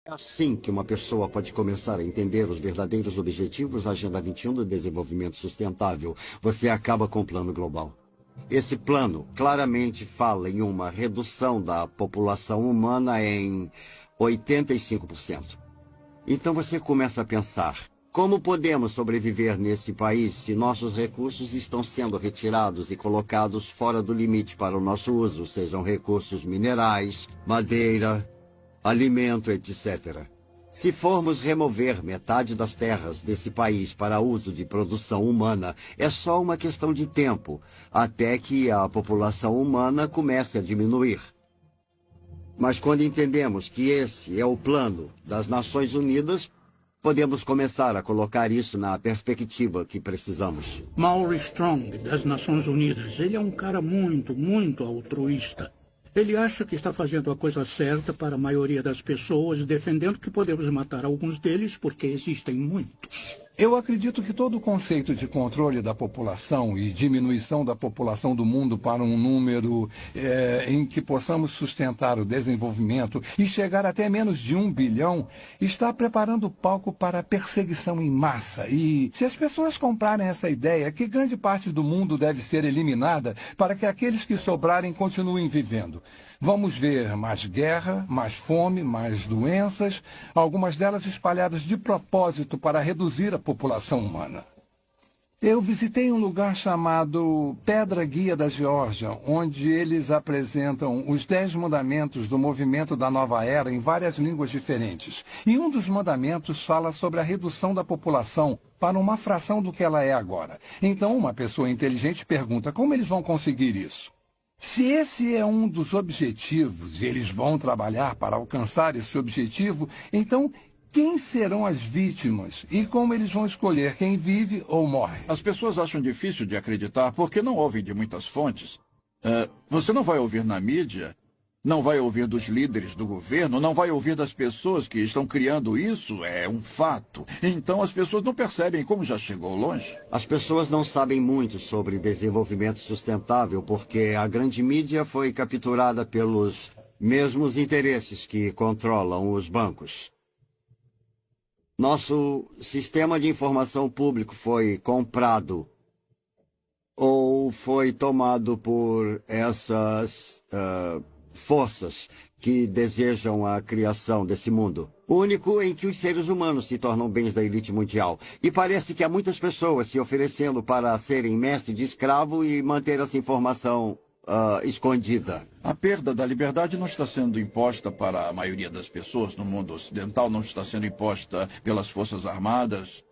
É assim que uma pessoa pode começar a entender os verdadeiros objetivos da Agenda 21 do Desenvolvimento Sustentável. Você acaba com o Plano Global. Esse plano claramente fala em uma redução da população humana em 85%. Então você começa a pensar: como podemos sobreviver nesse país se nossos recursos estão sendo retirados e colocados fora do limite para o nosso uso, sejam recursos minerais, madeira, alimento, etc. Se formos remover metade das terras desse país para uso de produção humana, é só uma questão de tempo, até que a população humana comece a diminuir. Mas quando entendemos que esse é o plano das Nações Unidas, podemos começar a colocar isso na perspectiva que precisamos. Maury Strong, das Nações Unidas, ele é um cara muito altruísta. Ele acha que está fazendo a coisa certa para a maioria das pessoas, defendendo que podemos matar alguns deles porque existem muitos. Eu acredito que todo o conceito de controle da população e diminuição da população do mundo para um número em que possamos sustentar o desenvolvimento e chegar até menos de 1 bilhão está preparando o palco para a perseguição em massa. E se as pessoas comprarem essa ideia, que grande parte do mundo deve ser eliminada para que aqueles que sobrarem continuem vivendo. Vamos ver mais guerra, mais fome, mais doenças, algumas delas espalhadas de propósito para reduzir a população humana. Eu visitei um lugar chamado Pedra Guia da Geórgia, onde eles apresentam os 10 mandamentos do movimento da Nova Era em várias línguas diferentes. E um dos mandamentos fala sobre a redução da população para uma fração do que ela é agora. Então, uma pessoa inteligente pergunta: como eles vão conseguir isso? Se esse é um dos objetivos e eles vão trabalhar para alcançar esse objetivo, então quem serão as vítimas e como eles vão escolher quem vive ou morre? As pessoas acham difícil de acreditar porque não ouvem de muitas fontes. Você não vai ouvir na mídia, não vai ouvir dos líderes do governo, não vai ouvir das pessoas que estão criando isso, é um fato. Então as pessoas não percebem como já chegou longe. As pessoas não sabem muito sobre desenvolvimento sustentável porque a grande mídia foi capturada pelos mesmos interesses que controlam os bancos. Nosso sistema de informação público foi comprado ou foi tomado por essas forças que desejam a criação desse mundo único em que os seres humanos se tornam bens da elite mundial. E parece que há muitas pessoas se oferecendo para serem mestre de escravo e manter essa informação escondida. A perda da liberdade não está sendo imposta para a maioria das pessoas no mundo ocidental, não está sendo imposta pelas forças armadas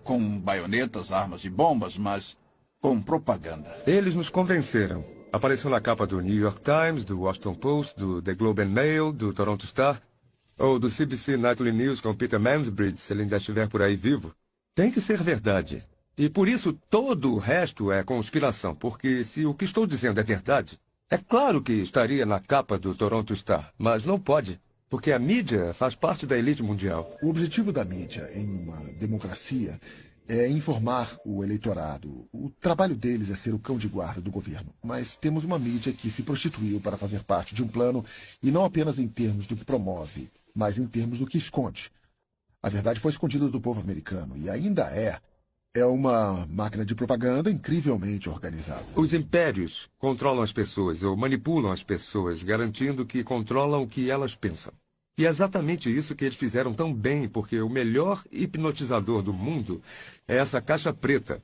com baionetas, armas e bombas, mas com propaganda. Eles nos convenceram. Apareceu na capa do New York Times, do Washington Post, do The Globe and Mail, do Toronto Star, ou do CBC Nightly News com Peter Mansbridge, se ele ainda estiver por aí vivo. Tem que ser verdade. E por isso todo o resto é conspiração, porque se o que estou dizendo é verdade, é claro que estaria na capa do Toronto Star, mas não pode, porque a mídia faz parte da elite mundial. O objetivo da mídia em uma democracia é informar o eleitorado. O trabalho deles é ser o cão de guarda do governo. Mas temos uma mídia que se prostituiu para fazer parte de um plano, e não apenas em termos do que promove, mas em termos do que esconde. A verdade foi escondida do povo americano, e ainda é. É uma máquina de propaganda incrivelmente organizada. Os impérios controlam as pessoas ou manipulam as pessoas, garantindo que controlam o que elas pensam. E é exatamente isso que eles fizeram tão bem, porque o melhor hipnotizador do mundo é essa caixa preta,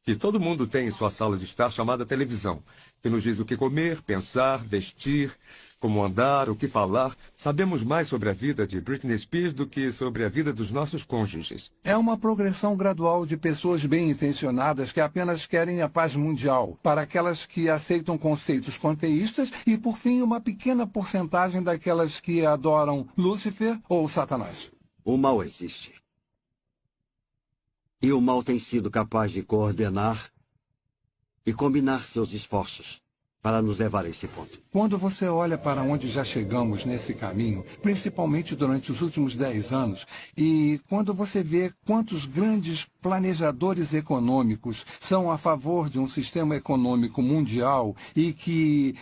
que todo mundo tem em sua sala de estar, chamada televisão, que nos diz o que comer, pensar, vestir, como andar, o que falar. Sabemos mais sobre a vida de Britney Spears do que sobre a vida dos nossos cônjuges. É uma progressão gradual de pessoas bem-intencionadas que apenas querem a paz mundial, para aquelas que aceitam conceitos panteístas e, por fim, uma pequena porcentagem daquelas que adoram Lúcifer ou Satanás. O mal existe. E o mal tem sido capaz de coordenar e combinar seus esforços para nos levar a esse ponto. Quando você olha para onde já chegamos nesse caminho, principalmente durante os últimos 10 anos, e quando você vê quantos grandes planejadores econômicos são a favor de um sistema econômico mundial e que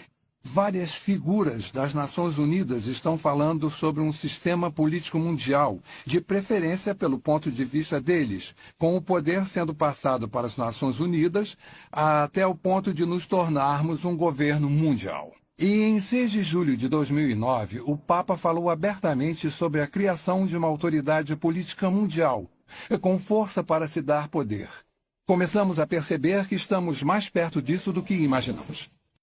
Várias figuras das Nações Unidas estão falando sobre um sistema político mundial, de preferência pelo ponto de vista deles, com o poder sendo passado para as Nações Unidas até o ponto de nos tornarmos um governo mundial. E em 6 de julho de 2009, o Papa falou abertamente sobre a criação de uma autoridade política mundial, com força para se dar poder. Começamos a perceber que estamos mais perto disso do que imaginamos.